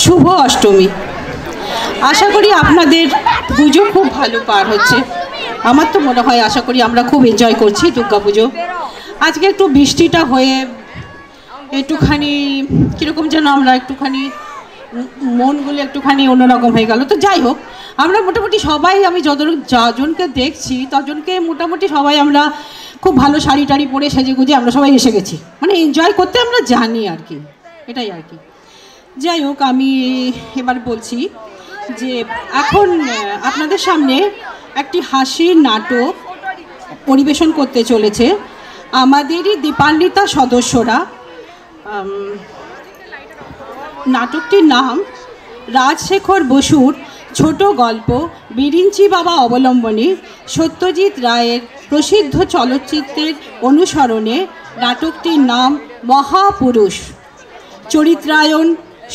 শুভ অষ্টমী। আশা করি আপনাদের পুজো খুব ভালো পার হচ্ছে। আমার তো মনে হয়, আশা করি আমরা খুব এনজয় করছি দুর্গা পুজো। আজকে একটু বৃষ্টিটা হয়ে একটুখানি কীরকম যেন আমরা একটুখানি মনগুলো একটুখানি অন্যরকম হয়ে গেল। তো যাই হোক, আমরা মোটামুটি সবাই, আমি যজনকে দেখছি তজনকে মোটামুটি সবাই আমরা খুব ভালো শাড়ি টাড়ি পরে সেজে গুজে আমরা সবাই এসে গেছি, মানে এনজয় করতে আমরা জানি আর কি, এটাই আর কি। যাই হোক, আমি এবার বলছি যে এখন আপনাদের সামনে একটি হাসির নাটক পরিবেশন করতে চলেছে আমাদেরই দীপান্বিতা সদস্যরা। নাটকটির নাম রাজশেখর বসুর ছোট গল্প বিরিঞ্চি বাবা অবলম্বনে সত্যজিৎ রায়ের প্রসিদ্ধ চলচ্চিত্রের অনুসরণে। নাটকটির নাম মহাপুরুষ। চরিত্রায়ন,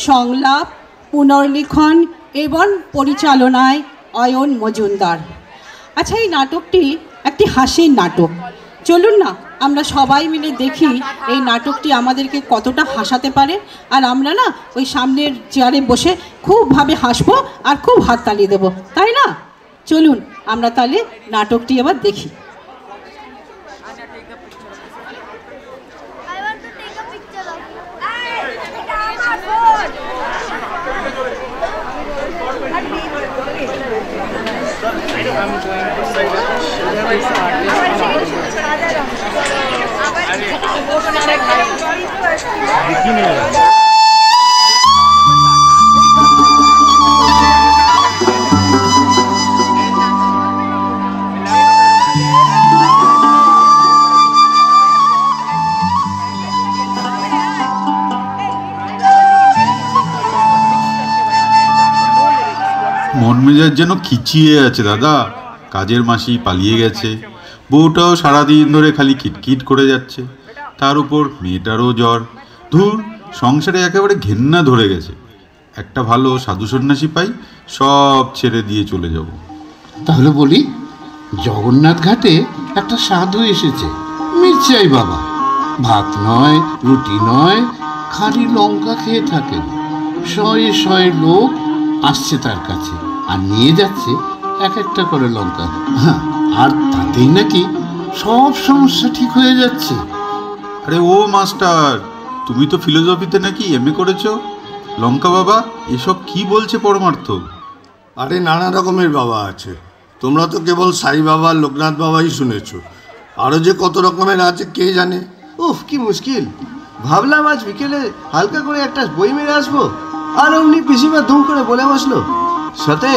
সংলাপ, পুনর্লিখন এবং পরিচালনায় অয়ন মজুমদার। আচ্ছা, এই নাটকটি একটি হাসির নাটক। চলুন না আমরা সবাই মিলে দেখি এই নাটকটি আমাদেরকে কতটা হাসাতে পারে, আর আমরা না ওই সামনের চেয়ারে বসে খুবভাবে হাসবো আর খুব হাততালি দেবো, তাই না? চলুন আমরা তাহলে নাটকটি এবার দেখি। মন মেজাজ যেন খিচিয়ে আছে দাদা। কাজের মাসি পালিয়ে গেছে, বউটাও সারাদিন ধরে খালি কিটকিট করে যাচ্ছে, তার উপর মেয়েটারও জ্বর। ধুর, সংসারে একেবারে ঘেন্না ধরে গেছে। একটা ভালো সাধু সন্ন্যাসী পাই, সব ছেড়ে দিয়ে চলে যাব। তাহলে বলি, জগন্নাথ ঘাটে একটা সাধু এসেছে, মির্চাই বাবা। ভাত নয়, রুটি নয়, খালি লঙ্কা খেয়ে থাকেন। শয়ে শয়ে লোক আসছে তার কাছে আর নিয়ে যাচ্ছে এক একটা করে লঙ্কা। হ্যাঁ, আর তাতেই নাকি সব সমস্যা ঠিক হয়ে যাচ্ছে। আরে ও মাস্টার, তুমি তো ফিলোসফিতে নাকি এমএ করেছো। লঙ্কা বাবা এসব কি বলছে পরমার্থ? আরে নানা রকমের বাবা আছে, তোমরা তো কেবল সাই বাবা, লোকনাথ বাবাই শুনেছো, আরও যে কত রকমের আছে কে জানে। উফ, কি মুশকিল। ভাবলাম আজ বিকেলে হালকা করে একটা বই মেরে আসবো, আর অমনি পিসিমা ধুম করে বলে বসলো, সাথে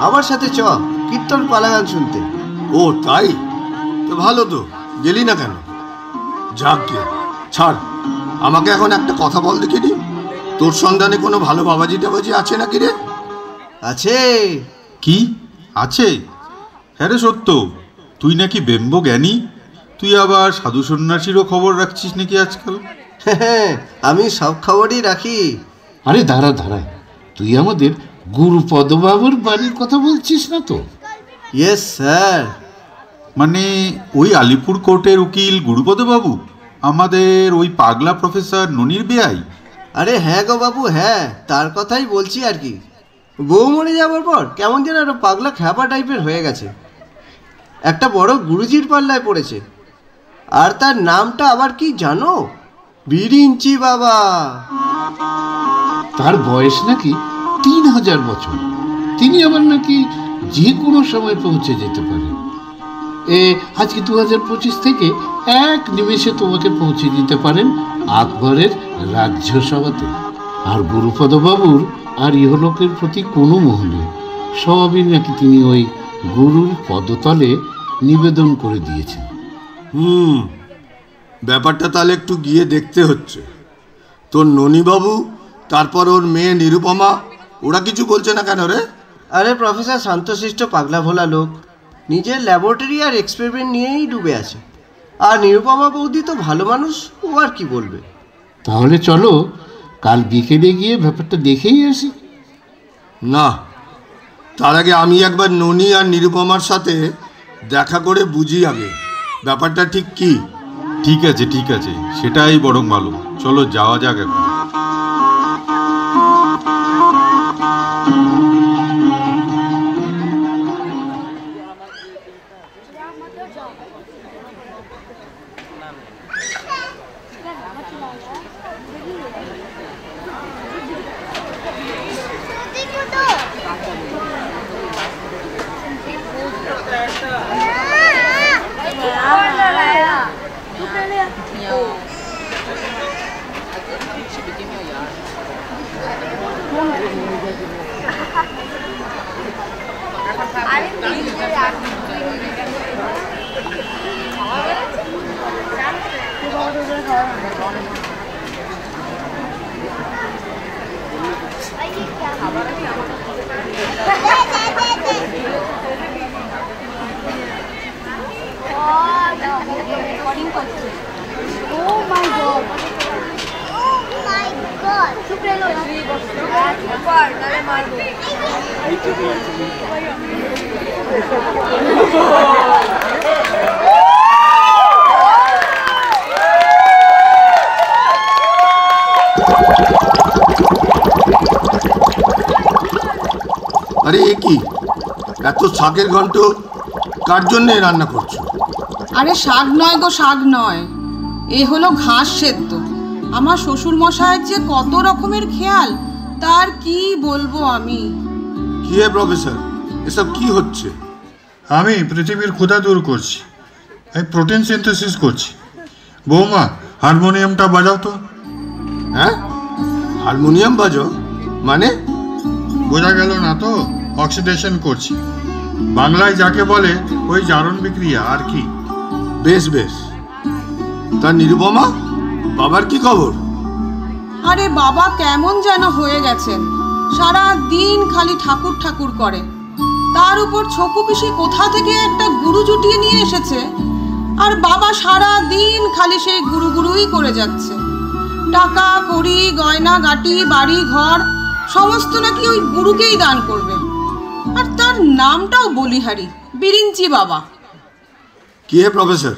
আমার সাথে চ কীর্তন পালা গান শুনতে। ও তাই তো, ভালো তো, গেলি না কেন? যাক গে, ছাড়। আমাকে এখন একটা কথা বল দেখিনি, তোর সন্ধানে কোনো ভালো বাবাজি টাবাজি আছে নাকি রে? আছে। কি আছে? হ্যাঁ রে সত্য, তুই নাকি বেম্ব জ্ঞানী। তুই আবার সাধু সন্ন্যাসীরও খবর রাখছিস নাকি আজকাল? হ্যাঁ, আমি সব খবরই রাখি। আরে দাঁড়া দাঁড়া, তুই আমাদের গুরুপদবাবুর বাড়ির কথা বলছিস না তো? Yes sir. মানে ওই আলিপুর কোর্টের উকিল গুরুপদবাবু, আমাদের ওই পাগলা প্রফেসর ননির বেয়াই? আরে হ্যাঁ গো বাবু, হ্যাঁ, তার কথাই বলছি আর কি। বউ মরে যাওয়ার পর কেমন যেন একটা পাগলা খ্যাপা টাইপের হয়ে গেছে, একটা বড় গুরুজির পাল্লায় পড়েছে। আর তার নামটা আবার কি জানো? বিরিঞ্চি বাবা। তার বয়স নাকি 3000 বছর। তিনি আবার নাকি যে কোনো সময় পৌঁছে যেতে পারেন। আজকে 2025 থেকে এক নিমেষে তোমাকে পৌঁছে দিতে পারেন আকবরের রাজ্যসভাতে। আর গুরুপদবাবুর আর ইহলোকের প্রতি কোনো মোহ নেই, সবই নাকি তিনি ওই গুরুর পদতলে নিবেদন করে দিয়েছেন। ব্যাপারটা তাহলে একটু গিয়ে দেখতে হচ্ছে। তোর ননীবাবু, তারপর ওর মেয়ে নিরুপমা, ওরা কিছু বলছে না কেন রে? আরে প্রফেসর শান্তশিষ্ট পাগলা ভোলা লোক, নিজের ল্যাবরেটরি আর এক্সপেরিমেন্ট নিয়েই ডুবে আছে। আর নিরুপমা বৌদি তো ভালো মানুষ, ও আর কি বলবে। তাহলে চলো কাল বিকেলে গিয়ে ব্যাপারটা দেখেই আসি। না, তার আগে আমি একবার ননী আর নিরুপমার সাথে দেখা করে বুঝি আগে ব্যাপারটা ঠিক কি। ঠিক আছে ঠিক আছে, সেটাই বরং ভালো। চলো যাওয়া যাক এখন। আরে এ কি এত শাকের ঘন্ট কার জন্যে রান্না করছো? আরে শাক নয় গো, শাক নয়, এ হলো ঘাস সেদ্ধ। আমার শ্বশুর মশাইয়ের যে কত রকমের খেয়াল, তার কি বলবো আমি। কি হে প্রফেসর, এসব কি হচ্ছে? আমি পৃথিবীর ক্ষুধা দূর করছি, এই প্রোটিন সিনথেসিস করছি। বৌমা, হারমোনিয়ামটা বাজাও তো। হ্যাঁ, হারমোনিয়াম বাজো মানে? বোঝা গেল না তো? অক্সিডেশন করছি, বাংলায় যাকে বলে ওই জারণ বিক্রিয়া আর কি। বেশ বেশ। তা নিরুপমা, বাবার কি খবর? আরে বাবা কেমন যেন হয়ে গেছেন, সারা দিন খালি ঠাকুর ঠাকুর করে। তার উপর ছকু পিসি কোথা থেকে একটা গুরু জুটিয়ে নিয়ে এসেছে, আর বাবা সারা দিন খালি সেই গুরু গুরুই করে যাচ্ছে। টাকা কড়ি গয়না গাটি বাড়ি ঘর সমস্ত নাকি ওই গুরুকেই দান করবে। আর তার নামটাও বলিহারি, বিরিঞ্চি বাবা। কি হে প্রফেসর,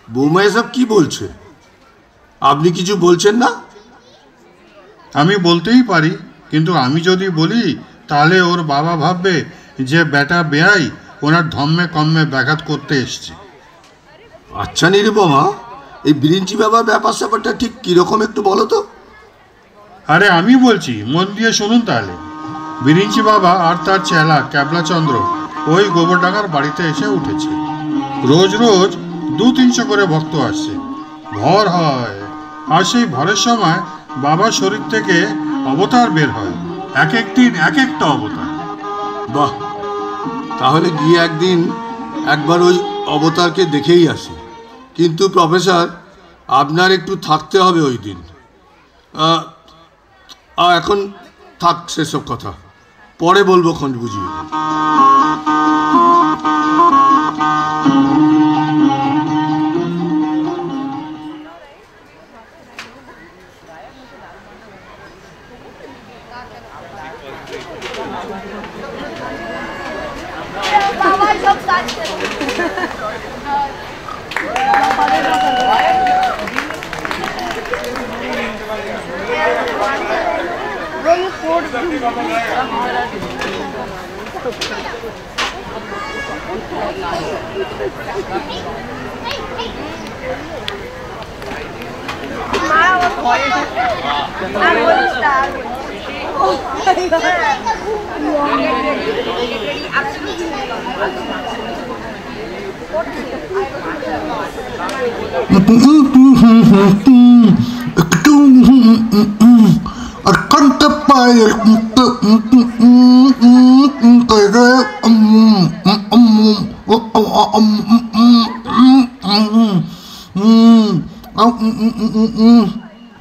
বৌমা এসব কি বলছে? আপনি কিছু বলছেন না? আমি বলতেই পারি, কিন্তু আমি যদি বলি তাহলে ওর বাবা ভাববে যে বেটা বেয়াই ওনার ধম্মে কম্মে ব্যাঘাত করতে এসছে। আচ্ছা নিরুপমা, এই বিরিঞ্চি বাবার ব্যাপার স্যাপারটা ঠিক কিরকম একটু বলো তো। আরে আমি বলছি, মন দিয়ে শুনুন তাহলে। বিরিঞ্চি বাবা আর তার চেলা ক্যাবলাচন্দ্র ওই গোবরডাঙ্গার বাড়িতে এসে উঠেছে। রোজ রোজ 200-300 করে ভক্ত আসছে, ভর হয়। আর সেই ভরের সময় বাবার শরীর থেকে অবতার বের হয়, এক এক দিন এক একটা অবতার। বাহ, তাহলে গিয়ে একবার ওই অবতারকে দেখেই আসি। কিন্তু প্রফেসর, আপনার একটু থাকতে হবে ওই দিন। এখন থাক সেসব কথা, পরে বলবো খোঁজ বুঝিয়ে।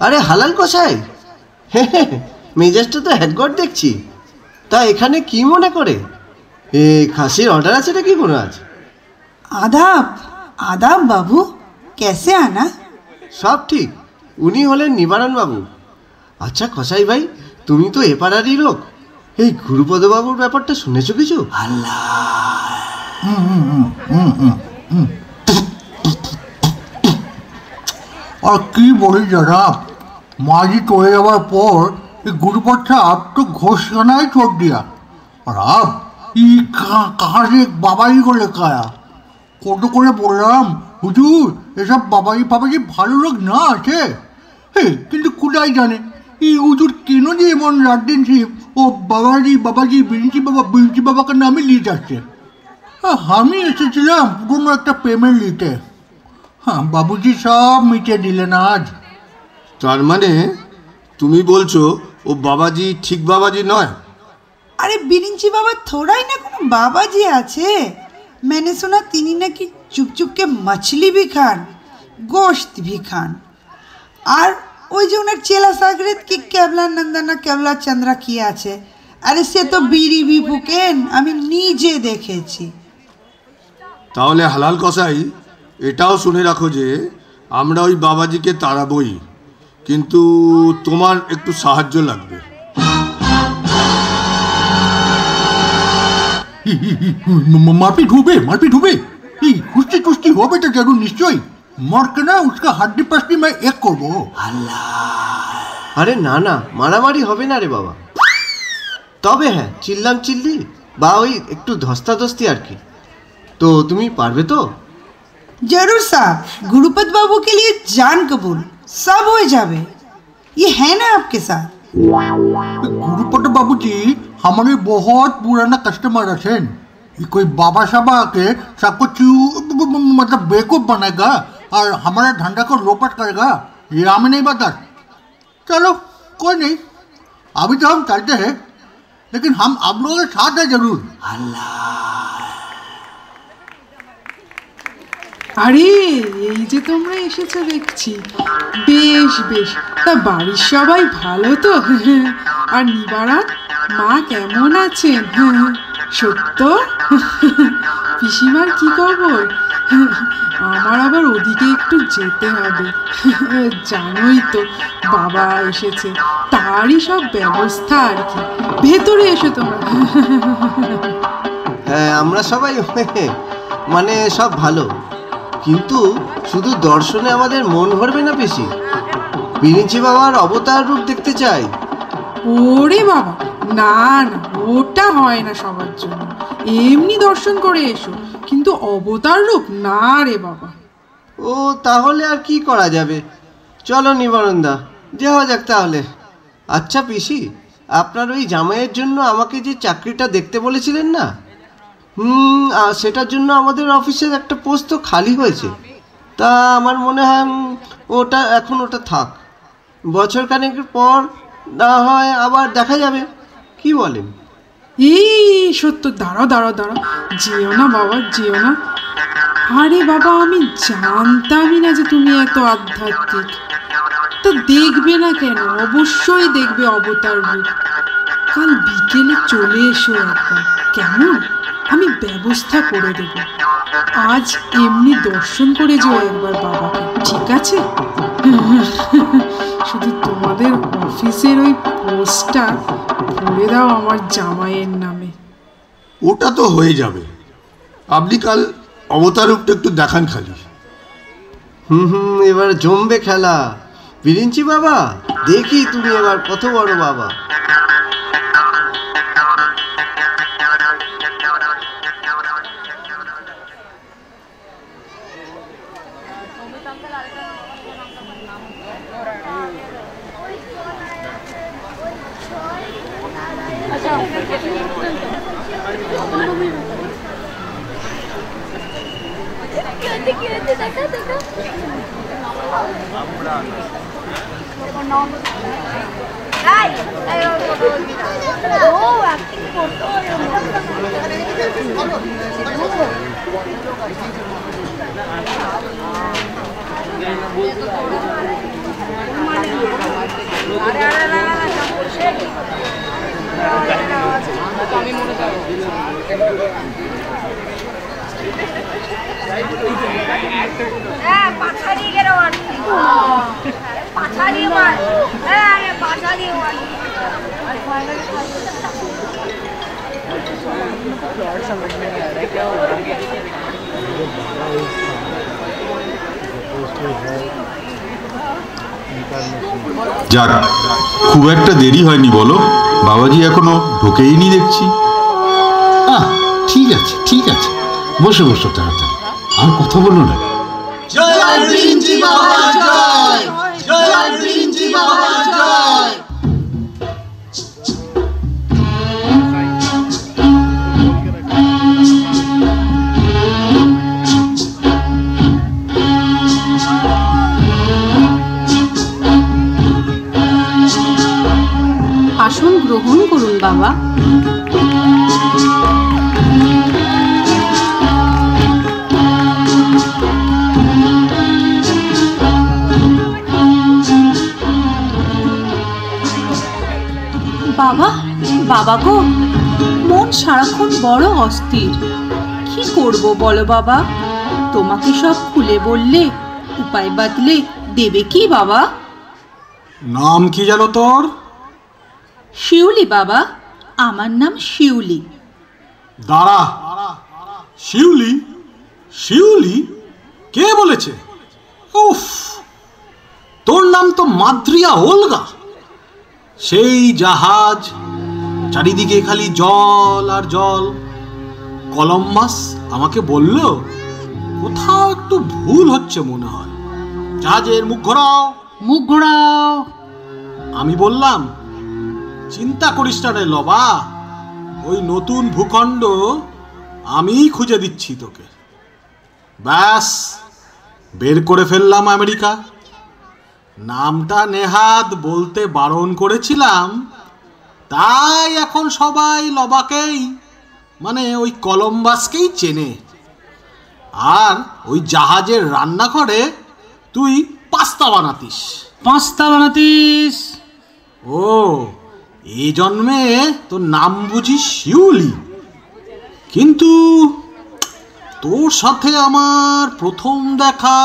আরে হালাল কসাই, মেজাজটা তো হ্যাডগট দেখছি। তা এখানে কি মনে করে? খাসির অর্ডার আছে নাকি কোনো আজ? आदाब आदाब बाबू, कैसे आना? সব ঠিক, উনি হলেন নিবারণ বাবু। আচ্ছা কসাই ভাই, তুমি তো এপাড়ারই লোক, এই গুরুপদ বাবুর ব্যাপারটা শুনেছো কিছু? আর কি বলি জনাব, মাঝি চলে যাওয়ার পর এই गुरुपद साहब तो घोषणा ही छोड़ दिया और अब ये कहाँ से बाबा जी को लेकर आया। কত করে বললাম হুজুর এসব বাবাজি ফাবাজি ভালো লোক না আছে। কিন্তু কোথায় জানে এই হুজুর কেন যে এমন রাত দিন শিব ও বাবাজি বিরিঞ্চি বাবাকে নামে নিয়ে যাচ্ছে। আমি এসেছিলাম পুরনো একটা পেমেন্ট নিতে। বাবুজি সব মিটিয়ে দিলেন আজ। তার মানে তুমি বলছো ও বাবাজি ঠিক বাবাজি নয়? अरे बिरिंची बाबा थोड़ा ही ना कोनो बाबा जी आछे। मैंने सुना तिनी नाकि चुप चुप के मछली भी खान गोश्त भी खान और ওই যে ওনার চেলা সাগরেত কি কেবলা নন্দনা কেবলা চন্দ্রা কি আছে। আরে সে তো বিড়ি বি ফুকেন, আমি নিজে দেখেছি। তাহলে হালাল কসাই এটাও শুনে রাখো যে আমরা ওই বাবাজিকে তাড়াবই, কিন্তু তোমার একটু সাহায্য লাগবে। मारपीट हुए कुश्ती कुश्ती हो बेटा जरूर निश्चय। मर के ना उसका हड्डी पसली मैं एक करबो। আরে না না, মারামারি হবে না রে বাবা। তবে হ্যাঁ চিল্লাম চিল্লি বা ওই একটু ধস্তাধস্তি আর কি। তো তুমি পারবে তো? जरूर साहब, गुरुपत बाबू के लिए जान कबूल, सब हो जावे। ये है ना आपके साथ? गुरुपत बाबू जी हमारे बहुत पुराना कस्टमर हैं। ये कोई बाबा साहब आके सबको मतलब बेवकूफ बनाएगा और हमारा धंधा को लोपट करेगा, ये हमें नहीं बता। चलो कोई नहीं, अभी तो हम चलते हैं, लेकिन हम आप लोगों के साथ हैं जरूर। আরে এই যে তোমরা এসেছো দেখছি, বেশ বেশ। তা বাড়ির সবাই ভালো তো? আর নিবারা মা কেমন আছেন? সত্য পিসিমার কি খবর? আমার আবার ওদিকে একটু যেতে হবে, জানোই তো বাবা এসেছে, তারই সব ব্যবস্থা আর কি। ভেতরে এসো তোমরা। হ্যাঁ আমরা সবাই মানে সব ভালো, কিন্তু শুধু দর্শনে আমাদের মন ভরবে না পিসি। বিরিঞ্চি বাবার অবতার রূপ দেখতে চাই। ওরে বাবা, না না, ওটা হয় না সবার জন্য। এমনি দর্শন করে এসো, কিন্তু অবতার রূপ না রে বাবা। ও তাহলে আর কি করা যাবে, চলো নিবারণদা যাওয়া যাক তাহলে। আচ্ছা পিসি, আপনার ওই জামাইয়ের জন্য আমাকে যে চাকরিটা দেখতে বলেছিলেন না, সেটার জন্য আমাদের অফিসের একটা পোস্ট তো খালি হয়েছে। তা আমার মনে হয় ওটা থাক, বছর খানেকের পর না হয় আবার দেখা যাবে, কি বলেন? এই সত্য, দাঁড়াও দাঁড়াও দাঁড়াও, যেও না বাবা, যেও না। আরে বাবা, আমি জানতামই না যে তুমি এত আধ্যাত্মিক। তা দেখবে না কেন, অবশ্যই দেখবে অবতার রূপ। কাল বিকেলে চলে এসো একবার, কেমন? আমি ব্যবস্থা করে দেব। আজ এমনি দর্শন করে যাও একবার বাবাকে, ঠিক আছে? শুধু তোমাদের অফিসের ওই পোস্টটা করে দাও আমার জামাইয়ের নামে। ওটা তো হয়ে যাবে, আপনি কাল অবতার রূপটা একটু দেখান খালি। এবার জমবে খেলা। বিরিঞ্চি বাবা, দেখি তুমি এবার কত বড় বাবা। যাক, খুব একটা দেরি হয়নি বলো, বাবাজি এখনো ঢোকেইনি দেখছি। ঠিক আছে বসে তাড়াতাড়ি। আর কথা বলো না। জয় বিরিঞ্চি বাবা জয়, জয় বিরিঞ্চি বাবা জয়। আসন গ্রহণ করুন বাবা। বাবা, বাবা গো, মন সারাক্ষণ বড় অস্থির। কি করব বলো বাবা? তোমাকে সব খুলে বললে উপায় বাতলে দেবে কি বাবা? নাম কি জানো তোর? শিউলি বাবা, আমার নাম শিউলি। দাঁড়া, শিউলি? শিউলি? কে বলেছে? উফ, তোর নাম তো মাদ্রিয়া ওলগা। সেই জাহাজ, চারিদিকে খালি জল আর জল। কলম্বাস আমাকে বলল কোথাও একটু ভুল হচ্ছে মনে হয়, জাহাজের মুখ ঘোরাও, মুখ ঘোরাও। আমি বললাম চিন্তা করিস না রে লবা, ওই নতুন ভূখণ্ড আমি খুঁজে দিচ্ছি তোকে। ব্যাস, বের করে ফেললাম আমেরিকা। নামটা নেহাত বলতে বারণ করেছিলাম, তাই এখন সবাই লবাকেই, মানে ওই কলম্বাসকেই চেনে। আর ওই জাহাজের রান্নাঘরে তুই পাস্তা বানাতিস। পাস্তা বানাতিস? ও, এই জন্মে তোর নাম বুঝি শিউলি? কিন্তু তোর সাথে আমার প্রথম দেখা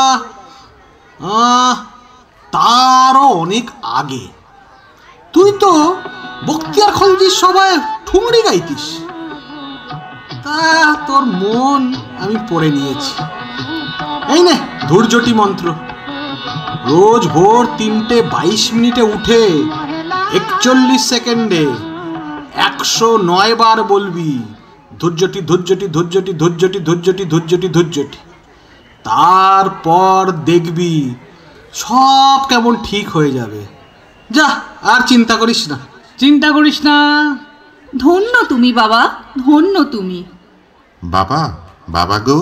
তারও অনেক আগে। তুই তো বক্তিয়ার খলজির সবাই ঠুংরি গাইতিস। তা তোর মন আমি পড়ে নিয়েছি। এই নে ধৈর্যটি মন্ত্র। রোজ ভোর 3:22 উঠে 41 সেকেন্ডে 109 বার বলবি ধৈর্যটি ধৈর্যটি ধৈর্যটি ধৈর্যটি ধৈর্যটি ধৈর্যটি ধৈর্যটি। তারপর দেখবি সব কেমন ঠিক হয়ে যাবে। যা, আর চিন্তা করিস না, চিন্তা করিস না। ধন্য তুমি বাবা, ধন্য তুমি। বাবা, বাবা গো,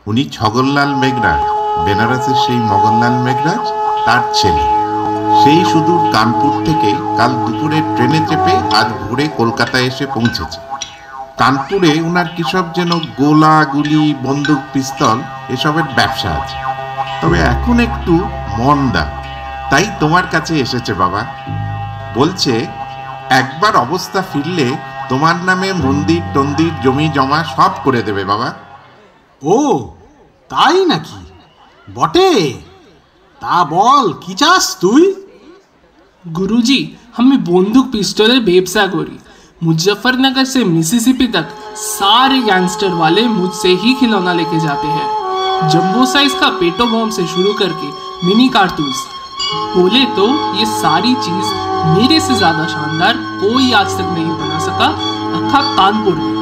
উনি ছগনলাল মেঘরাজ, বেনারসের সেই মগনলাল মেঘরাজ, তার ছেলে। সেই সুদূর কানপুর থেকে কাল দুপুরে ট্রেনে চেপে আজ ভোরে কলকাতায় এসে পৌঁছেছে। কানপুরে ওনার কিসব যেন গোলা, গুলি, বন্দুক, পিস্তল এসবের ব্যবসা আছে। তবে এখন একটু মন্দা, তাই তোমার কাছে এসেছে বাবা। বলছে একবার অবস্থা ফিরলে তোমার নামে মন্দির টন্দির জমি জমা সব করে দেবে বাবা। ও তাই নাকি? বটে, তা বল কি চাস তুই? गुरुजी, हमें बंदूक पिस्टलेर व्यवसा करी। मुजफ्फरनगर से मिसिसिपी तक सारे गैंगस्टर वाले मुझसे ही खिलौना लेके जाते हैं। जंबो साइज का पेटो बॉम्ब से शुरू करके मिनी कारतूस। बोले तो ये सारी चीज मेरे से ज्यादा शानदार कोई आज तक नहीं बना सका अखा कानपुर में।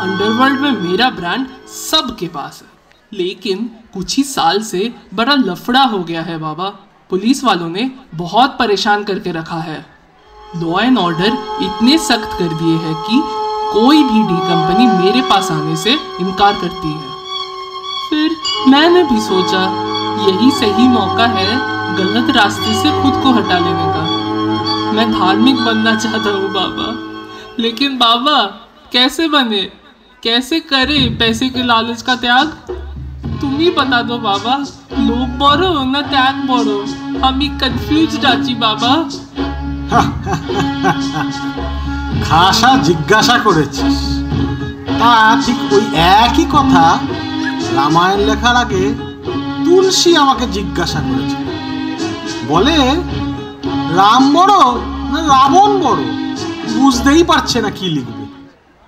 अंडरवर्ल्ड में मेरा ब्रांड सबके पास है, लेकिन कुछ ही साल से बड़ा लफड़ा हो गया है बाबा। पुलिस वालों ने बहुत परेशान करके रखा है। लॉ एंड ऑर्डर इतने सख्त कर दिए हैं कि कोई भी डी कंपनी मेरे पास आने से इनकार करती है। फिर मैंने भी सोचा यही सही मौका है गलत रास्ते से खुद को हटा लेने का। मैं धार्मिक बनना चाहता हूँ बाबा, लेकिन बाबा कैसे बने, कैसे करे पैसे के लालच का त्याग? तुम ही बता दो बाबा। लोग बड़ो ना त्याग बड़ो, हम ही कंफ्यूज आছি बाबा। খাসা জিজ্ঞাসা করেছিস। তা ঠিক ওই একই কথা রামায়ণ লেখার আগে তুলসী আমাকে জিজ্ঞাসা করেছে। বলে রাম বড় না রাবণ বড়, বুঝতেই পারছে না কি লিখবে,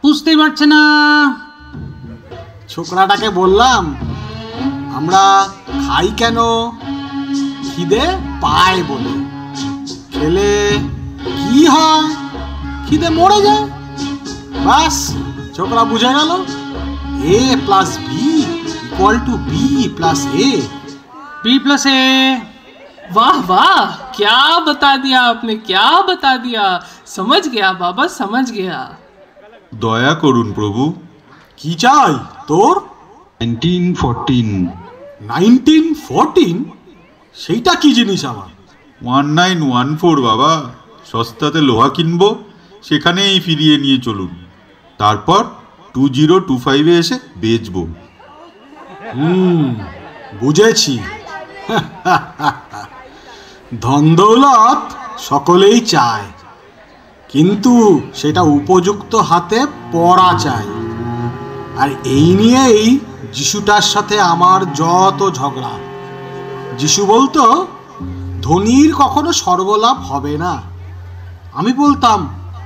বুঝতেই পারছে না। ছোকরাটাকে বললাম আমরা খাই কেন? খিদে পায় বলে। খেলে কি হয়? খিদে মরে যায়। বাস, ছোকরা বুঝে গেল। A+B equal to B plus A. B plus A. वाह वाह, क्या बता दिया आपने, क्या बता दिया। समझ गया बाबा, समझ गया। দয়া করুন প্রভু। কি চাই তোর? 1914। 1914? সেইটা কি জিনিস আবার? 1914 বাবা, সস্তাতে লোহা কিনবো, সেখানেই ফিরিয়ে নিয়ে চলুন, তারপর 2025-এ এসে বেচবো। বুঝেছি। ধন দৌলত সকলেই চায়, কিন্তু সেটা উপযুক্ত হাতে পড়া চাই। আর এই নিয়েই যিশুটার সাথে আমার যত ঝগড়া। যিশু বলতো ধনীর কখনো সর্বলাভ হবে না। আমি বলতাম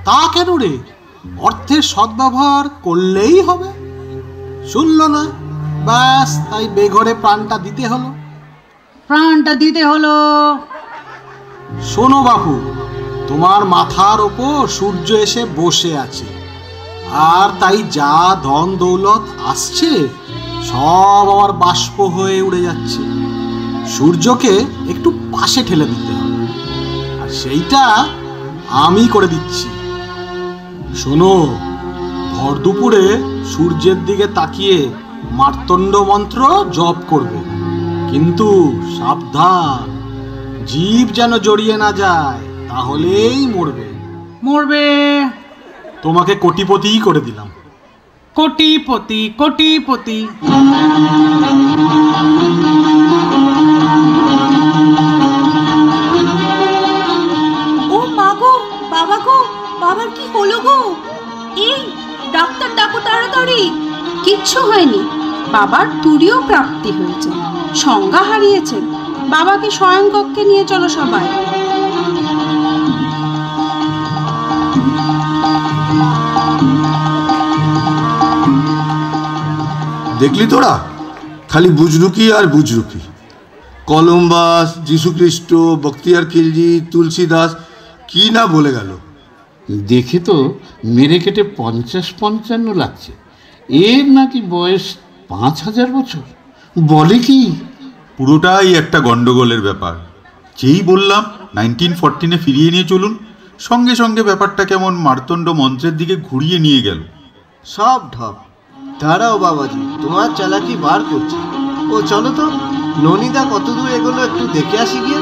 তা কেন রে, অর্থের সদ্ব্যবহার করলেই হবে। শুনল না, ব্যাস তাই বেঘরে প্রাণটা দিতে হলো। শোনো বাপু, তোমার মাথার ওপর সূর্য এসে বসে আছে, আর তাই যা ধন দৌলত আসছে সব আমার বাষ্প হয়ে উড়ে যাচ্ছে। সূর্যকে একটু পাশে ঠেলে দিতে হবে, আর সেইটা আমি করে দিচ্ছি। শোনো, ভর দুপুরে সূর্যের দিকে তাকিয়ে মার্তণ্ড মন্ত্র জপ করবে, কিন্তু সাবধান, জীব যেন জড়িয়ে না যায়, তাহলেই মরবে। তোমাকে কোটিপতিই করে দিলাম। কোটিপতি। ও মা গো, বাবা গো, বাবার কি হলো গো? এই ডাক্তার ডাকো তাড়াতাড়ি। কিচ্ছু হয়নি, বাবার তুরীয় প্রাপ্তি হয়েছে, সংজ্ঞা হারিয়েছেন। বাবাকে শয়নকক্ষে নিয়ে চলো সবাই। দেখলি তোরা, খালি বুজরুকি আর বুজরুকি। কলম্বাস, যীশুখ্রিস্ট, বখতিয়ার খিলজি, তুলসীদাস কি না বলে গেল। দেখে তো মেরে কেটে 50-55 লাগছে। এর নাকি বয়স 5000 বছর। বলে কি? পুরোটাই একটা গন্ডগোলের ব্যাপার। যেই বললাম 1914-এ ফিরিয়ে নিয়ে চলুন, সঙ্গে সঙ্গে ব্যাপারটা কেমন মার্তণ্ড মন্ত্রের দিকে ঘুরিয়ে নিয়ে গেল। সব ঢপ। দাঁড়াও বাবাজি, তোমার চালাকি বার করছি। ও চলো তো, ননিদা কত দূর এগোলো একটু দেখে আসি গিয়ে।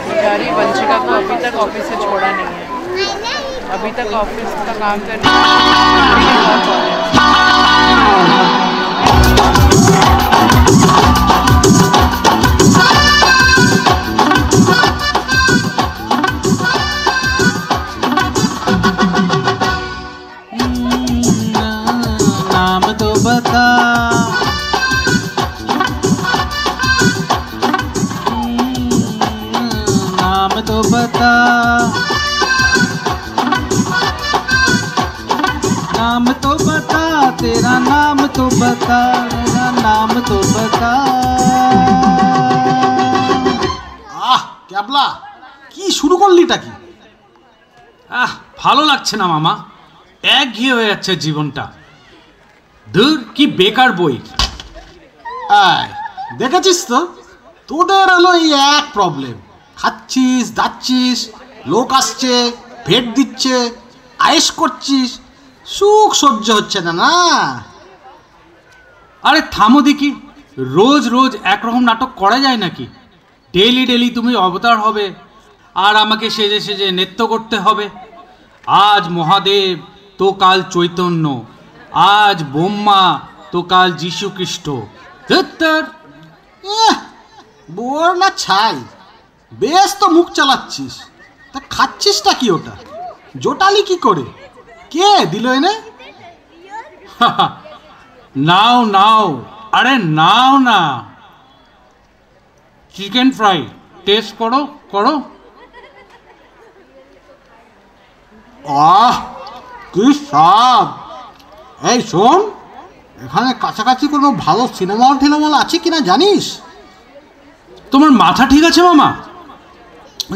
पुजारी वंशिका को अभी तक ऑफिस से छोड़ा नहीं है। अभी तक ऑफिस का काम करने नाम तो बता, नाम तो बता, नाम तो बता, तेरा नाम तो बता, तेरा नाम तो बता। ক্যাবলা, কি শুরু করলিটা কি? ভালো লাগছে না মামা, একঘেয়ে হয়ে যাচ্ছে জীবনটা। দূর, কি বেকার বই। দেখেছিস তো, তোদের হলো এই এক প্রবলেম। খাচ্ছিস, দাচ্ছিস, লোক আসছে, ভেট দিচ্ছে, আয়েশ করছিস, সুখ সহ্য হচ্ছে না। না আরে থামো দেখি, রোজ রোজ একরকম নাটক করা যায় নাকি? ডেইলি ডেইলি তুমি অবতার হবে, আর আমাকে সেজে সেজে নৃত্য করতে হবে। আজ মহাদেব তো কাল চৈতন্য, আজ ব্রহ্মা তো কাল যীশু খ্রিস্ট। বোর না ছাই, বেশ তো মুখ চালাচ্ছিস, তা খাচ্ছিসটা কি ওটা? জোটালি কি করে? কে দিল এনে? নাও নাও, আরে নাও না। চিকেন ফ্রাই টেস্ট করো করো। আহ, কি স্বাদ! এই শোন, এখানে কাছাকাছি কোনো ভালো সিনেমা টিনেমা আছে কিনা জানিস? তোমার মাথা ঠিক আছে মামা?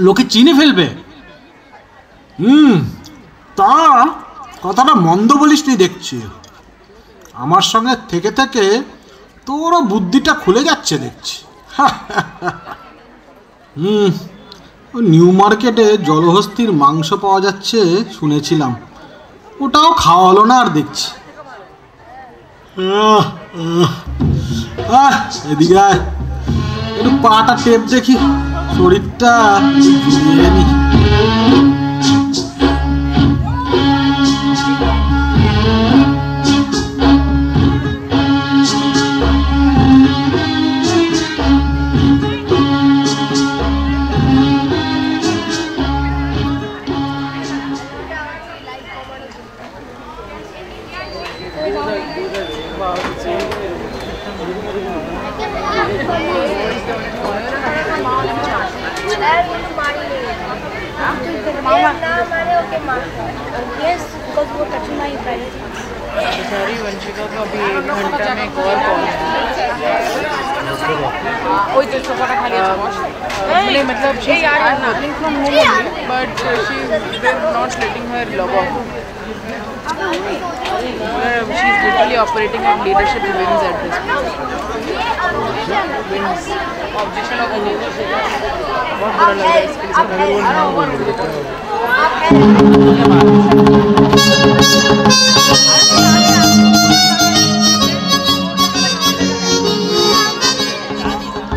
লোকে চিনে ফেলবে। তা কথাটা মন্দ বলিস নি দেখছি। আমার সঙ্গে থেকে থেকে তোরও বুদ্ধিটা খুলে যাচ্ছে দেখছি। নিউ মার্কেটে জলহস্তির মাংস পাওয়া যাচ্ছে শুনেছিলাম, ওটাও খাওয়া হলো না আর দেখছি। এদিকে আয়, একটু পাটা টেপ দেখি, শরীরটা ঘুরিয়ে নি। सॉरी वंशिका को अभी 1 घंटा में एक और कॉल है। वही तो चौपाटा खा लिया नहीं, मतलब she is working from home only but she is not letting her log of. She is literally operating eight leadership wings at this wings objection of leadership. बहुत बुरा लग रहा है इसके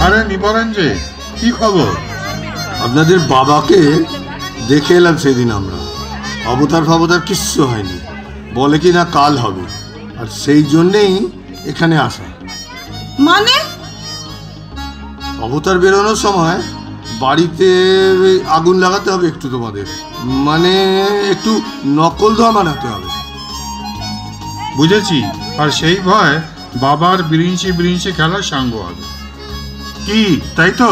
আরে নিবারণ যে, কি খবর? আপনাদের বাবাকে দেখে এলাম সেদিন আমরা, অবতার ফবতার কিচ্ছু হয়নি, বলে কি না কাল হবে, আর সেই জন্যেই এখানে আসা। মানে অবতার বেরোনোর সময় বাড়িতে আগুন লাগাতে হবে একটু, তোমাদের মানে একটু নকল ধোয়া বানাতে হবে। বুঝেছি, আর সেই ভয় বাবার বিরিঞ্চি বিরিঞ্চি খেলার সাঙ্গ হবে। কি তাই তো?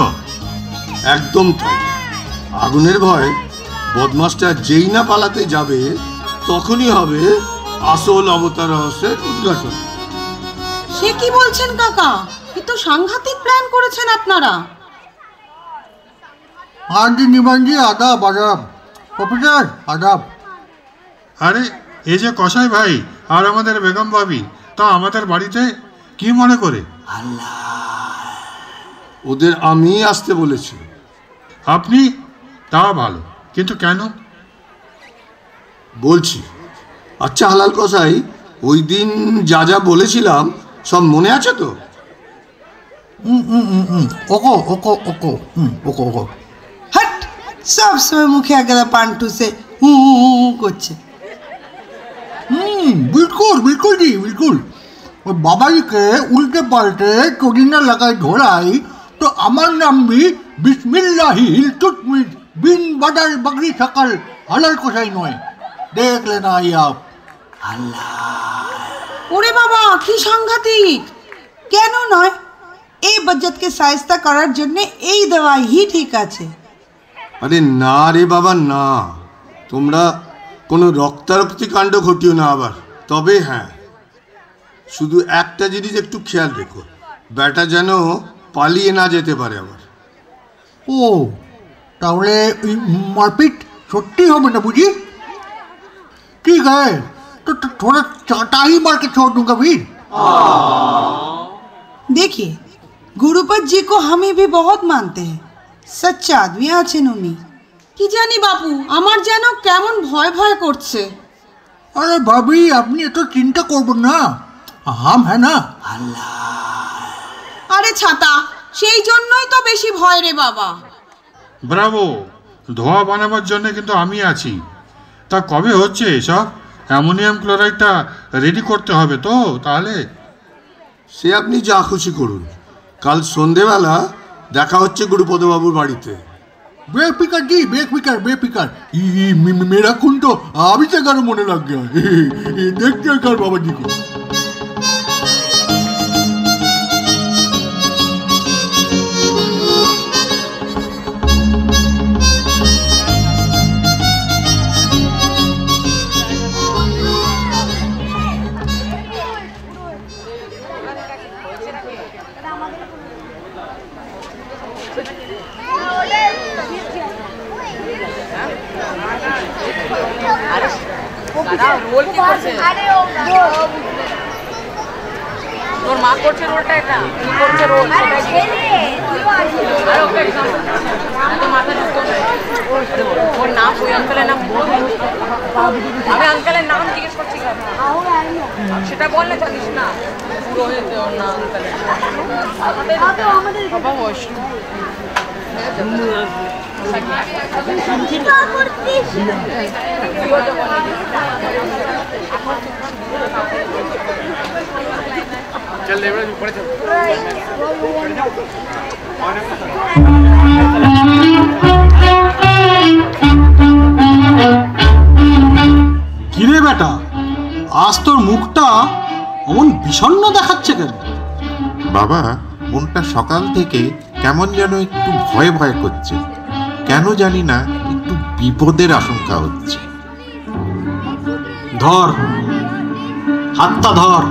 একদম তাই। আগুনের ভয় বদমাসটা যেই না পালাতে যাবে তখনই হবে আসল অবতার রহস্যের উদ্ঘাটন। সে কি বলছেন কাকা? এ তো সাংঘাতিক প্ল্যান করেছেন আপনারা। हाँ जी निमान जी, आदाब आदाब। প্রফেসর আদাব। আরে এই যে কসাই ভাই আর আমাদের বেগম ভাবি, তা আমাদের বাড়িতে কি মনে করে? ওদের আমি আসতে বলেছি। আপনি? তা ভালো, কিন্তু কেন? বলছি। আচ্ছা হালাল কসাই, ওই দিন যা যা বলেছিলাম সব মনে আছে তো? ওকো ওকো ওকো ওকো ওকো। হট, সব সময় মুখে আগেলা পান্টু সে হু হু হু করছে। बिल्कुल बिल्कुल जी बिल्कुल। और बाबा जी के उल्टे पाल्टे चोरिना लगाई ढोलाई तो अमर नाम भी बिस्मिल्लाही इल्तुतमिश बिन बदल बगरी शकल हलाल कोसाई नय। देख लेना ये आप। ওরে বাবা, কি সাংঘাতিক! কেন নয়, এই বজ্জাতকে সায়স্তা করার জন্য এই দওয়াই হি ঠিক আছে। আরে না রে বাবা না, তোমরা কোনো রক্তারক্তি কাণ্ড ঘটিও না আবার। তবে হ্যাঁ, শুধু একটা জিনিস একটু খেয়াল রেখো, ব্যাটা যেন পালিয়ে না যেতে পারে আবার। ও তাহলে মারপিট সত্যি হবে না বুঝি? ठीक है तो थोड़ा चाटा ही मार के छोड़ दूंगा वीर। देखिए, गुरुपत जी को हम भी बहुत मानते हैं, सच्चा आदमी आছেন উনি। কি জানি বাপু, আমার যেন কেমন ভয় ভয় করছে। अरे भाभी আপনি এত চিন্তা করবেন না, हम है ना। আরে ছাতা, সেই জন্যই তো বেশি ভয় রে বাবা। ব্রাভো, ধোঁয়া বানাবার জন্য কিন্তু আমি আছি। তা কবে হচ্ছে এসব? অ্যামোনিয়াম ক্লোরাইডটা রেডি করতে হবে তো তাহলে? সে আপনি যা খুশি করুন, কাল সন্ধেবেলা দেখা হচ্ছে গুরুপদবাবুর বাড়িতে। बेफिकर जी, बेफिकर बेफिकर। मेरा खून तो अभी से गर्म होने लग गया। देखते हैं कल बाबा जी को। রোল কি করছে? তোর মা করছে রোলটা, এটা কি করছে রোল? ওর নাম, ওই আঙ্কেলের নাম বল। আমি আঙ্কেলের নাম জিজ্ঞেস করছি, সেটা বললে জানিস না? পুরোহিত ওর নাম আঙ্কেলের বাবা ওয়াশরুম। चल लेवल ऊपर चल। কিরে বেটা, আজ তোর মুখটা অমন বিষণ্ণ দেখাচ্ছে কেন? বাবা, মনটা সকাল থেকে কেমন যেন একটু ভয় ভয় করছে। কেন জানি না, একটু বিপদের আশঙ্কা হচ্ছে। ধর, হাতটা ধর,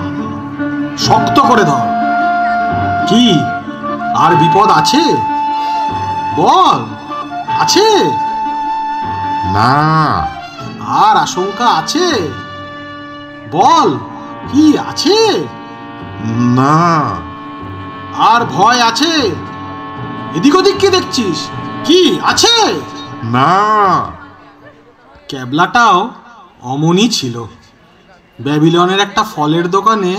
শক্ত করে ধর। কি আর বিপদ আছে? বল, আছে? না। আর আশঙ্কা আছে? বল, কি আছে? না। আর ভয় আছে? এদিক ওদিক কি দেখছিস? কি আছে? না। ক্যাবলাটাও অমনই ছিল। ব্যাবিলনের একটা ফলের দোকানে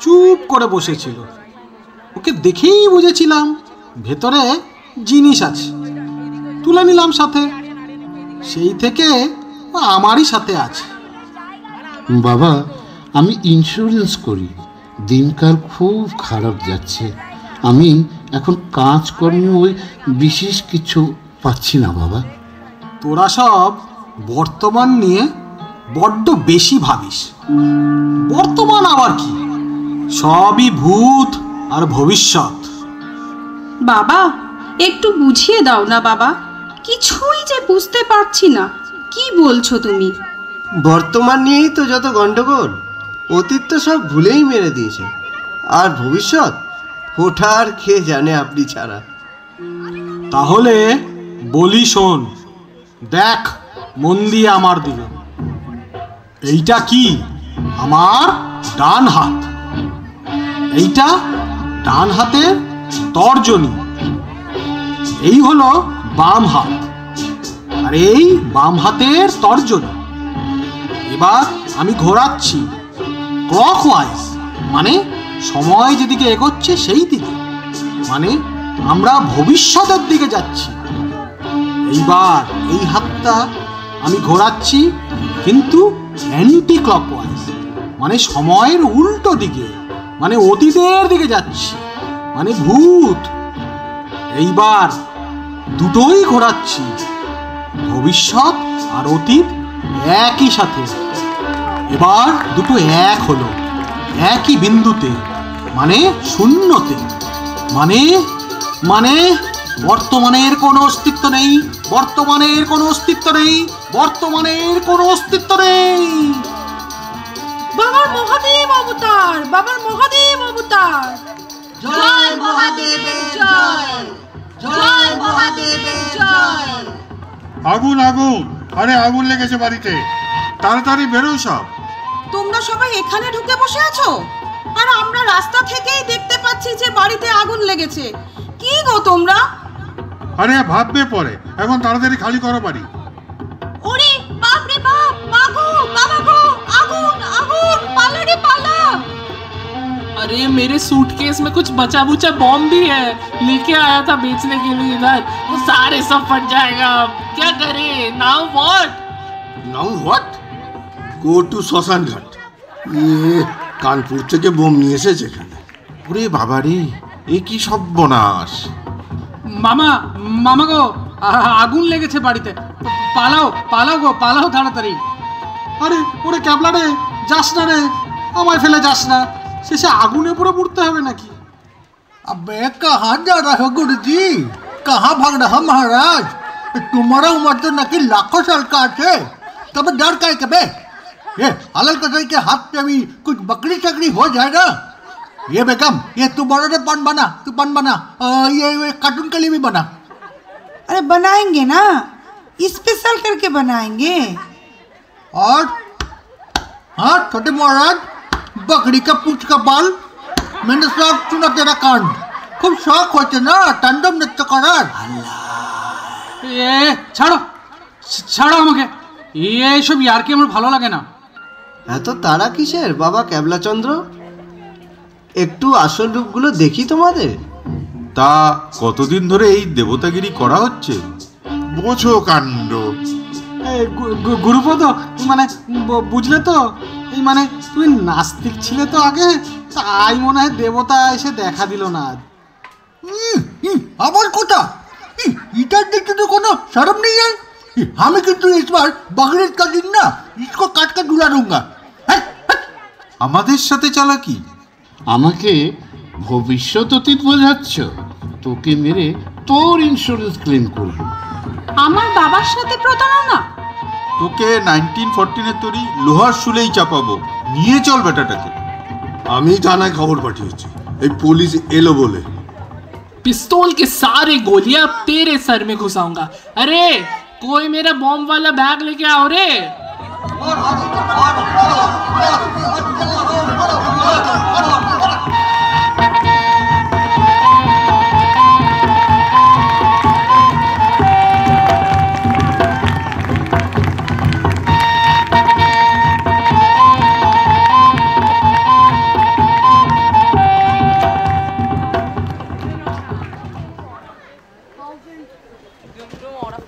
চুপ করে বসেছিল। ওকে দেখেই বুঝেছিলাম ভেতরে জিনিস আছে। তুলে নিলাম সাথে। সেই থেকে ও আমারই সাথে আছে। বাবা, আমি ইন্স্যুরেন্স করি। দিনকাল খুব খারাপ যাচ্ছে। আমি এখন কাজকর্মে ওই বিশেষ কিছু পাচ্ছি না বাবা। তোরা সব বর্তমান নিয়ে বড্ড বেশি ভাবিস। বর্তমান আবার কি? সবই ভূত আর ভবিষ্যৎ। বাবা, একটু বুঝিয়ে দাও না বাবা, কিছুই যে বুঝতে পারছি না। কি বলছো তুমি? বর্তমান নিয়েই তো যত গন্ডগোল। অতীত তো সব ভুলেই মেরে দিয়েছে। আর ভবিষ্যৎ, ওঠা আর কে জানে আপনি ছাড়া। তাহলে বলি শোন, দেখ মন দিয়ে আমার দিকে। এইটা কি? আমার ডান হাত। এইটা ডান হাতের তর্জনী। এই হলো বাম হাত, আর এই বাম হাতের তর্জনী। এবার আমি ঘোরাচ্ছি ক্লকওয়াইজ, মানে সময় যেদিকে এগোচ্ছে সেই দিকে, মানে আমরা ভবিষ্যতের দিকে যাচ্ছি। এইবার এই হাতটা আমি ঘোরাচ্ছি কিন্তু অ্যান্টি ক্লকওয়াইজ, মানে সময়ের উল্টো দিকে, মানে অতীতের দিকে যাচ্ছি, মানে ভূত। এইবার দুটোই ঘোরাচ্ছি, ভবিষ্যৎ আর অতীত একই সাথে। এবার দুটো এক হলো, একই বিন্দুতে, মানে শূন্যতে। মানে মানে বর্তমানের কোনো অস্তিত্ব নেই, বর্তমানের কোনো অস্তিত্ব নেই, বর্তমানের কোনো অস্তিত্ব নেই। বাবার মহাদেব অবতার, বাবার মহাদেব অবতার। জয় মহাদেবের জয়, জয় মহাদেবের জয়। আগুন আগুন, আরে আগুন লেগেছে বাড়িতে, তাড়াতাড়ি বেরো সব। তোমরা সবাই এখানে ঢুকে বসে আছো, আর আমরা রাস্তা থেকেই দেখতে পাচ্ছি যে বাড়িতে আগুন লেগেছে। কি গো তোমরা? আরে ভাববে পরে, এখন তাড়াতাড়ি খালি করো বাড়ি। ওরে বাপ রে বাপ, মাগো বাবা গো, আগুন আগুন, পালা রে পালা। अरे मेरे सूटकेस में कुछ बचा बुचा बॉम्ब भी है, लेके आया था बेचने के लिए इधर, वो सारे सब फट जाएगा अब। क्या करे? Now what? Now what? Go to শ্মশান ঘাট। কানপুর থেকে বোম নিয়ে এসেছে এখানে। ওরে বাবা রে, এ কি সর্বনাশ! মামা মামা গো, আগুন লেগেছে বাড়িতে, পালাও পালাও গো, পালাও তাড়াতাড়ি। আরে ওরে ক্যাবলা রে, যাস না রে, আমায় ফেলে যাস না, শেষে আগুনে পুরো পুড়তে হবে নাকি? अबे कहाँ जा रहे हो गुरुजी? कहाँ भाग रहा महाराज? तुम्हारा उम्र तो नकी लाखों साल का है, तब डर का है बे? ये हलाल कसाई के हाथ पे भी कुछ बकरी चकरी हो जाए ना। ये बेगम, ये तू बड़ा सा पान बना, तू पान बना, ये कार्टून के लिए भी बना। अरे बनाएंगे ना, स्पेशल करके बनाएंगे। और हाँ छोटे महाराज, बकरी का पूंछ का बाल, मैंने सब सुना तेरा कांड, खूब शौक होते ना तांडव नृत्य करार। এ ছাড়ো ছাড়ো আমাকে, এইসব ইয়ার্কি আমার ভালো লাগে না। এত তারা কিসের বাবা ক্যাবলাচন্দ্র? একটু আসল রূপগুলো দেখি তোমাদের। তা কতদিন ধরে এই দেবতাগিরি করা হচ্ছে? বোঝো কাণ্ড। গুরুপদ, মানে বুঝলে তো, এই মানে তুমি নাস্তিক ছিলে তো আগে, তাই মনে হয় দেবতা এসে দেখা দিল না আজ। আবার কথা, इधर देखते तो कोनो शर्म नहीं है। हमें किंतु इस बार बकरीद का दिन ना इसको काट कर डुला दूंगा। আমাদের সাথে চালাকি? আমাকে ভবিষ্যৎ অতীত বোঝাচ্ছ? তোকে মেরে তোর ইন্স্যুরেন্স ক্লেম করব। আমার বাবার সাথে প্রতারণা? তোকে 1914 তৈরি লোহার শুলেই চাপাবো। নিয়ে চল বেটাটাকে। আমি থানায় খবর পাঠিয়েছি, এই পুলিশ এলো বলে। पिस्तौल के सारे गोलियां तेरे सर में घुसाऊंगा। अरे कोई मेरा बॉम्ब वाला बैग लेके आओ रे।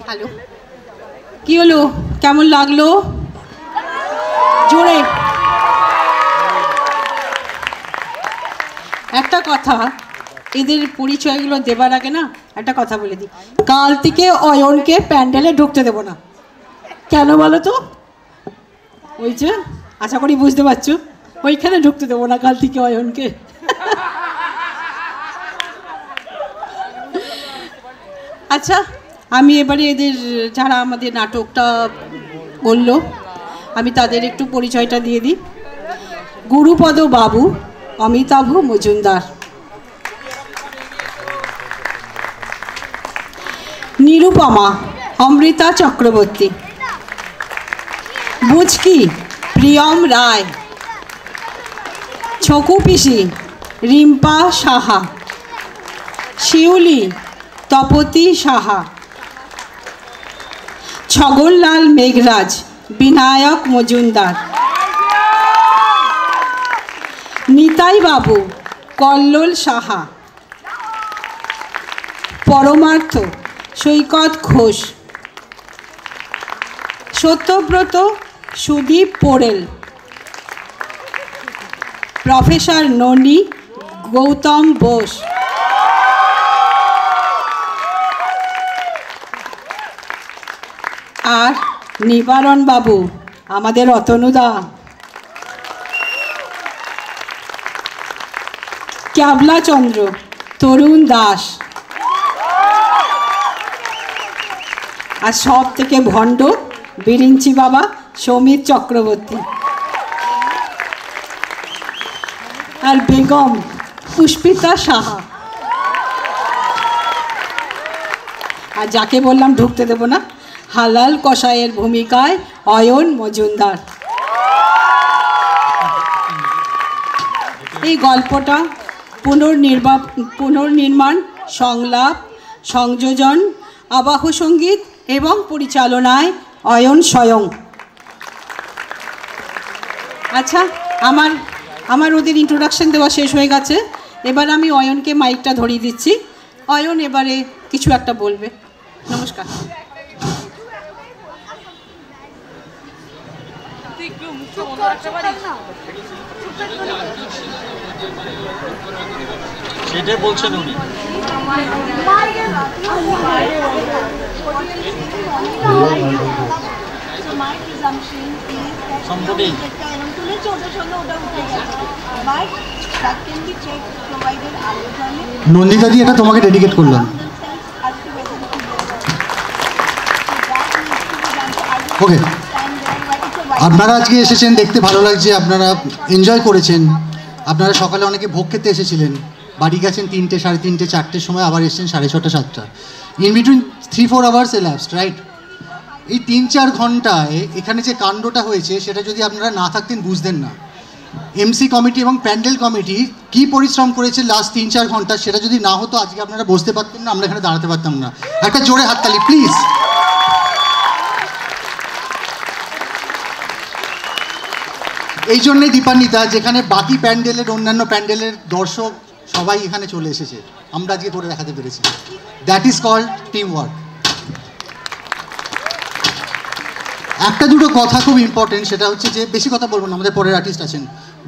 হ্যালো, কি হলো, কেমন লাগলো? জোরে একটা কথা, এদের পরিচয়গুলো দেবার আগে না একটা কথা বলে দিই। কাল থেকে অয়নকে প্যান্ডেলে ঢুকতে দেবো না। কেন বলো তো? ওই যে, আশা করি বুঝতে পারছো, ওইখানে ঢুকতে দেবো না কাল থেকে অয়নকে। আচ্ছা, আমি এবারে এদের যারা আমাদের নাটকটা বললো, আমি তাদের একটু পরিচয়টা দিয়ে দিই। গুরুপদ বাবু অমিতাভ মজুমদার, নিরুপমা অমৃতা চক্রবর্তী, বুচকি প্রিয়ম রায়, ছকু পিসি রিম্পা সাহা, শিউলি তপতি সাহা, ছগনলাল মেঘরাজ বিনায়ক মজুমদার, নিতাই বাবু কল্লোল সাহা, পরমার্থ সৈকত ঘোষ, সত্যব্রত সুদীপ পোড়েল, প্রফেসর ননী গৌতম বোস, আর নিবারণ বাবু আমাদের অতনুদা। ক্যাবলাচন্দ্র তরুণ দাস, আর সব থেকে ভণ্ড বিরিঞ্চি বাবা সৌমিত চক্রবর্তী, আর বেগম পুষ্পিতা সাহা। আর যাকে বললাম ঢুকতে দেব না, হালাল কসাইয়ের ভূমিকায় অয়ন মজুমদার। এই গল্পটা পুনর্নির্মাণ, সংলাপ, সংযোজন, আবাহ সঙ্গীত এবং পরিচালনায় অয়ন স্বয়ং। আচ্ছা, আমার ওদের ইন্ট্রোডাকশন দেওয়া শেষ হয়ে গেছে। এবার আমি অয়নকে মাইকটা ধরিয়ে দিচ্ছি। অয়ন এবারে কিছু একটা বলবে। নমস্কার। একটু মুখটা বন্ধ রাখতে পারিস? সেটাই বলছেন উনি। Somebody. নন্দিতাদি, এটা তোমাকে ডেডিকেট করলাম। ওকে, আপনারা আজকে এসেছেন, দেখতে ভালো লাগছে, আপনারা এনজয় করেছেন। আপনারা সকালে অনেকে ভোগ খেতে এসেছিলেন, বাড়ি গেছেন 3টে, 3:30, 4টের সময়, আবার এসেছেন 6:30, 7টা। In between 3-4 hours elapsed, right? এই 3-4 ঘন্টায় এখানে যে কাণ্ডটা হয়েছে সেটা যদি আপনারা না থাকতেন বুঝতেন না। এমসি কমিটি এবং প্যান্ডেল কমিটি কি পরিশ্রম করেছে লাস্ট 3-4 ঘন্টা, সেটা যদি না হতো আজকে আপনারা বসতে পারতেন না, আমরা এখানে দাঁড়াতে পারতাম না। একটা জোরে হাততালি প্লিজ। এই জন্যই দীপান্বিতা, যেখানে বাকি প্যান্ডেলের, অন্যান্য প্যান্ডেলের দর্শক সবাই এখানে চলে এসেছে, আমরা আজকে করে দেখাতে পেরেছি। That is called team work. একটা দুটো কথা খুব ইম্পর্টেন্ট, সেটা হচ্ছে যে বেশি কথা বলবো না, আমাদের পরের আর্টিস্ট আছেন,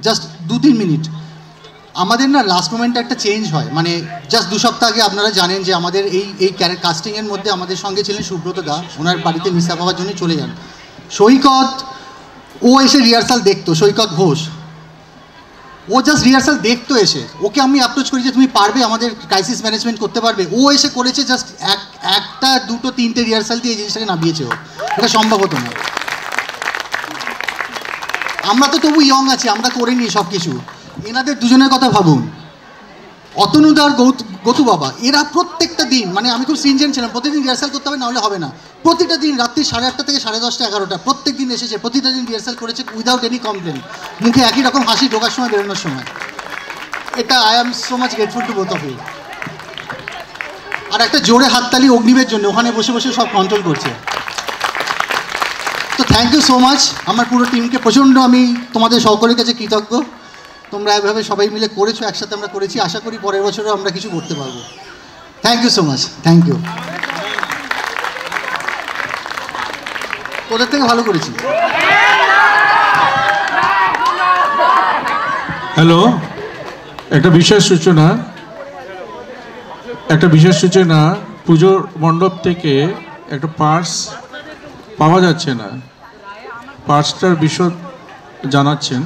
জাস্ট 2-3 মিনিট। আমাদের না লাস্ট মোমেন্টে একটা চেঞ্জ হয়, মানে জাস্ট 2 সপ্তাহ আগে আপনারা জানেন যে আমাদের এই কাস্টিংয়ের মধ্যে আমাদের সঙ্গে ছিলেন সুব্রত দা, ওনার বাড়িতে মিশা পাওয়ার জন্য চলে যান। সৈকত, ও এসে রিহার্সাল দেখতো, সৈকত ঘোষ, ও জাস্ট রিহার্সাল দেখতো এসে। ওকে আমি অ্যাপ্রোচ করি যে তুমি পারবে, আমাদের ক্রাইসিস ম্যানেজমেন্ট করতে পারবে? ও এসে করেছে জাস্ট 1টা 2টো 3টে রিহার্সাল দিয়ে এই জিনিসটাকে নামিয়েছে ও। এটা সম্ভব হতো না। আমরা তো তবু ইয়ং আছি, আমরা করে নিই সব কিছু। এনাদের দুজনের কথা ভাবুন, অতনুদা আর গতু বাবা, এরা প্রত্যেকটা দিন, মানে আমি খুব সিনজেন্ট ছিলাম, প্রতিদিন রিহার্সাল করতে হবে, নাহলে হবে না। প্রতিটা দিন রাত্রি 8:30 থেকে 10:30, 11টা প্রত্যেক দিন এসেছে, প্রতিটা দিন রিহার্সাল করেছে উইদাউট এনি কমপ্লেন, মুখে একই রকম হাসি ঢোকার সময়, বেরোনোর সময়। এটা I am so much grateful to both of you. আর একটা জোরে হাততালি অগ্নিবের জন্য, ওখানে বসে বসে সব কন্ট্রোল করছে। তো থ্যাংক ইউ সো মাচ আমার পুরো টিমকে, প্রচণ্ড আমি তোমাদের সকলের কাছে কৃতজ্ঞ। তোমরা এভাবে সবাই মিলে করেছো, একসাথে আমরা করেছি, আশা করি পরের বছরও আমরা কিছু করতে পারবো। Thank you so much, thank you. তোদের থেকে ভালো করেছি। হ্যালো, একটা বিশেষ সূচনা, পুজোর মণ্ডপ থেকে একটা পার্স পাওয়া যাচ্ছে না, পার্সটার বিশদ জানাচ্ছেন।